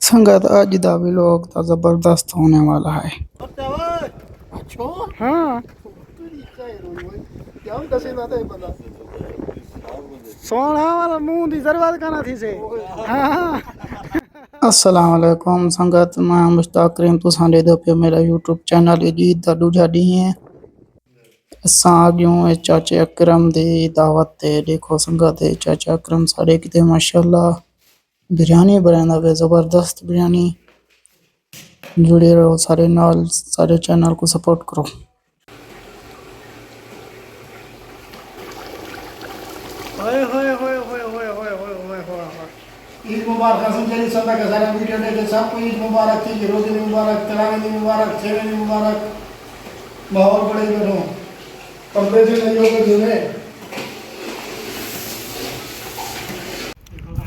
संगत अज दा व्लॉग तो जबरदस्त होने वाला है। हाँ सोना वाला मुंह दी जरूरत करना थी से। हाँ अस्सलाम वालेकुम संगत, मैं मुश्ताक करीम तुसां दे पे मेरा यूट्यूब चैनल ईद दा दूजा डी है। असां आ गए हूं चाचे अकरम दी दावत ते। देखो संगत चाचा अकरम सारे किते माशाल्लाह बिरयानी बनांदा वे, जबरदस्त बिरयानी। जुड़े रहो सारे नाल, सारे चैनल को सपोर्ट करो। ओए होए होए होए होए होए होए होए होए। ईद मुबारक समझे सब का सारा वीडियो देखे सबको ईद मुबारक थी, रोज़े मुबारक, तरावी मुबारक, छेवे मुबारक। माहौल बड़े बैठो पर्दे से नहीं होकर जुड़े।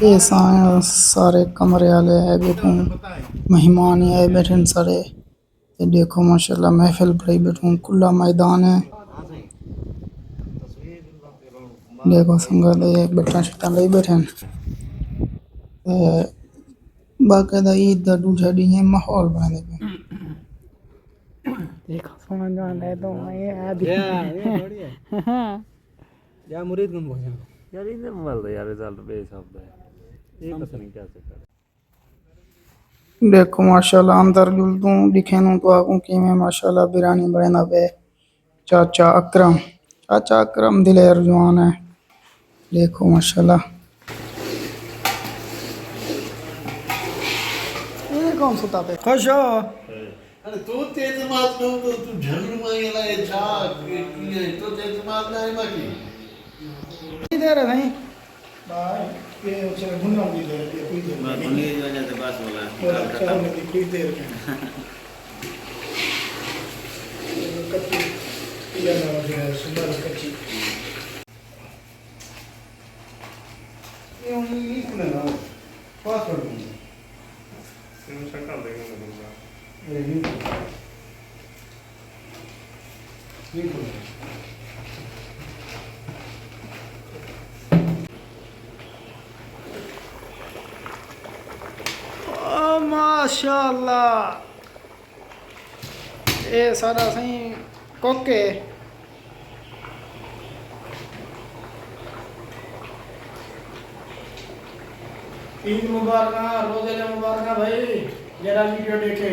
ये सारे कमरे वाले आए बैठे, मेहमान आए बैठे सारे। ये देखो माशाल्लाह महफिल बड़ी बैठूं, खुला मैदान है। देखो संगत ये बट्टा शट्टा ले बैठे बाकायदा ईद दा दूजा डी है, माहौल बने पे। देखो सोना जान है तो ये आदि थोड़ी है या मुरीद कौन बोल यार इधर मोबाइल दे यार रिजल्ट बेशब्द है, ये पता नहीं क्या से कर। देखो माशाल्लाह अंदर जुलदू दिखे नु तो आगू की में माशाल्लाह बिरयानी बना पे। चाचा अकरम दिलेर जवान है। देखो माशाल्लाह ये कौन सुता पे खुश हो। अरे तो तेज मात में तो तू झगड़ मांगेला है छा की है तो तेज मात ना है बाकी इधर नहीं भाई ये उसे ढूंढना भी दे कोई देर मैं ढूंढने की वजह से बस बोला और अच्छा नहीं कोई देर कच्ची या ना जो है सुबह कच्ची ये उन्हीं को ना पास कर दूंगा इन शक्ल देंगे ना ये माशाल्लाह ये सारा सही कोके। ईद मुबारक, रोज़े मुबारक भाई, जरा वीडियो देखे।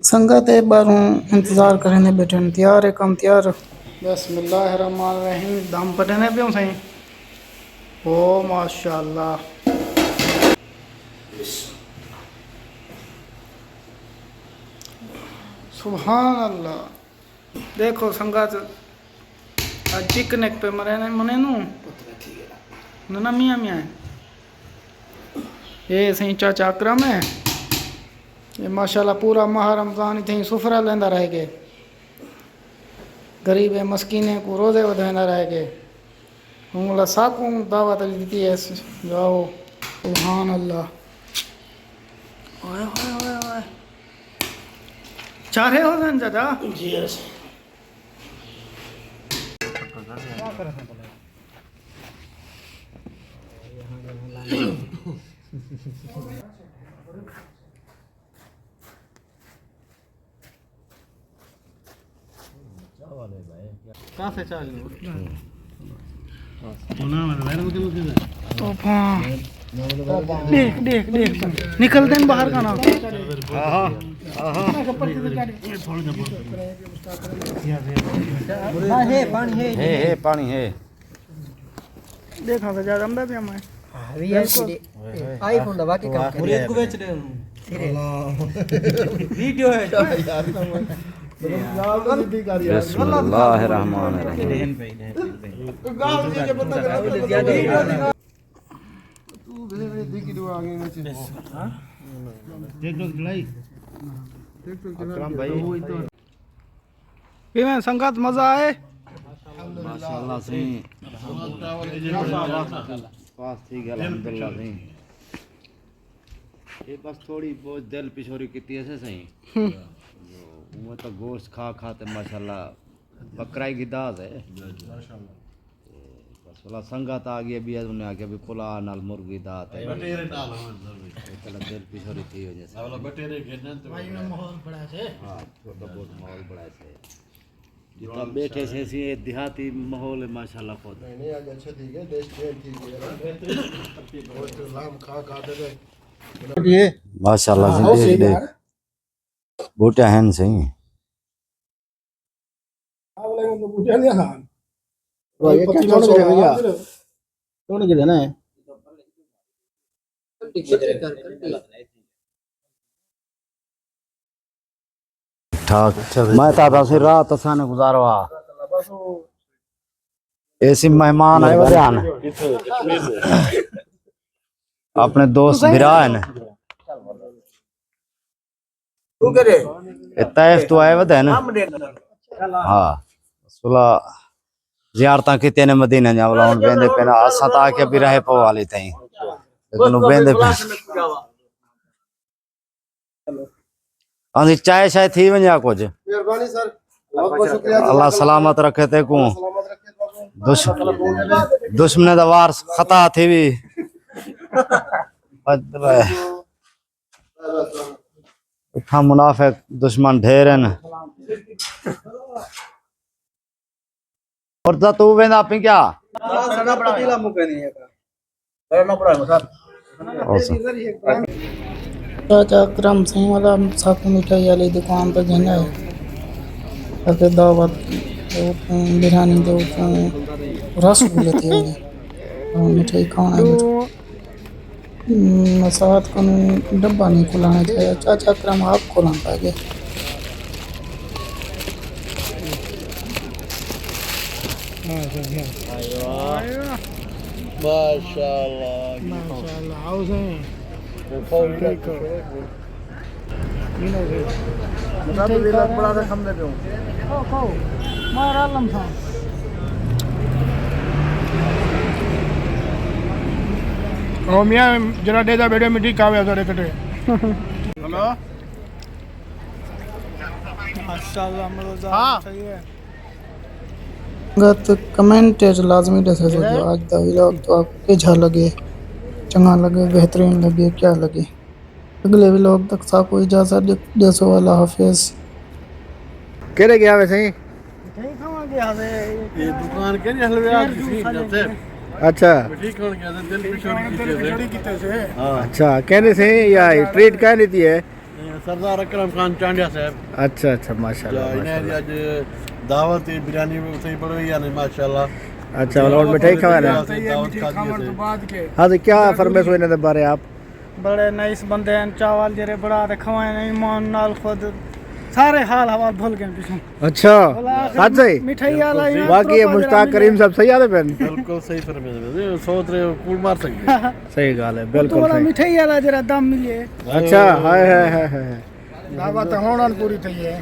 संगत एक बार इंतज़ार करने बैठे तैयार है कम तैयार। बिस्मिल्लाहिर्रहमानिर्रहीम दम पटने पे सही। ओ माशाल्लाह सुभान अल्लाह। देखो संगत चिकन पे मरे मने नू ना मियाँ मियाँ ये सही चाचा अकरम है। ये माशाल्लाह पूरा माह रमज़ान इतनी सुफरा लेंदा रह के, गरीब मस्कीने को रोज़े वधाईंदा रह के। हूँ साकू दावत दी है, जाओ सुभान अल्लाह। ओए ओए ओए ओए चारे हो गए चाचा जी। कहाँ से चाहिए देख देख देख निकल दें बाहर का नाम। पानी है देखा तो ज्यादा अंदर भी हमें आईफोन दबा के काम कर रहे को बेच रहे हैं वीडियो है बिस्मिल्लाहिर्रहमानिर्रहीम। संगत मजा आए माशाल्लाह सही पास थी गया अल्हम्दुलिल्लाह सही। ये बस थोड़ी बहुत दिल पिछोरी की ऐसे सही वो तो गोश्त खा खाते माशाल्लाह बकरा की दाद है। सोला संगत आ गई भी उन्हें आके भी पुला नाल मुर्गी दात है बटेरे नाल होन जरूरी चला दिल पिछोरी थी हो जैसे वाला बटेरे घेने तो भाई में माहौल बड़ा है हां छोटा बहुत माहौल बड़ा है जितना बैठे से सी देहाती माहौल है माशाल्लाह खुद नहीं आज अच्छा ठीक है देश में ठीक है बहुत लाम खा दे ये माशाल्लाह से देख बूटे हैं सही आवले को पूछा नहीं हां ये क्या छोड़ के भैया छोड़ के देना है ठाक मैं ताता से रात असाने गुजारवा ऐसी मेहमान आए ध्यान अपने दोस्त बिरा है ना तू करे तैफ तो आए है ना हाँ सुला जियारता की तेने मदीने जावला उन बेंदे पे ना सता के भी रहे पो वाली थई लेकिन बेंदे पे आंधी चाय शाय थी व냐 कुछ मेहरबानी सर बहुत बहुत शुक्रिया अल्लाह सलामत रखे ते को सलामत रखे बाबू दुश्मन दा वार खता थी भी इतना मुनाफिक दुश्मन ढेर हैं और तू वेंदा पी क्या सना पतीला मुके नहीं है करना पड़ा सर चाचा अकरम सिंह वाला साकू मिठाई वाली दुकान पर जाना है अगर दावत बिरयानी दो रसगुल्ले थे मिठाई खाना है साथ को डब्बा नहीं खुलाना चाहिए चाचा अकरम आप खुला पाएंगे माशाल्लाह माशाल्लाह आओ से बड़ा रकम दे दूं मारा लम्हा ओ मियां जरा दे दा बेटे मिठी कावे थोड़े कटे हेलो माशाल्लाह मज़ा सही है गत कमेंट लाजमी दस आज दा व्लॉग तो आपको क्या लगे चंगा लगे बेहतरीन लगे क्या लगे अगले व्लॉग तक साको इजाजत देसो अल्लाह हाफिज केरे गया वैसे ही कहीं खावा गया है ये दुकान के नहीं हलवे आज ठीक जाते अच्छा ठीक हो गया दिल पिछोड़ी की से हां अच्छा कहने से या ट्रीट क्या नीति है सरदार अकरम खान चांडिया साहब अच्छा अच्छा माशाल्लाह इन्हें आज दावत बिरयानी सही पड़ गई यानी माशाल्लाह अच्छा और मिठाई खवा रहे दावत खा दिए हाँ तो क्या फरमाइश हुई इन्हें बारे आप बड़े नाइस बंदे हैं चावल जरे बड़ा रखवाए नहीं मान नाल खुद सारे हाल हवाल भूल गए पीछे अच्छा सच सही मिठाई वाला बाकी ये मुश्ताक करीम सब सही आते पेन बिल्कुल सही फरमाया सोच रहे हो कूड़ मार सकते सही गाल है बिल्कुल तो सही मिठाई वाला जरा दाम मिले अच्छा हाय हाय हाय दावत होना पूरी थई है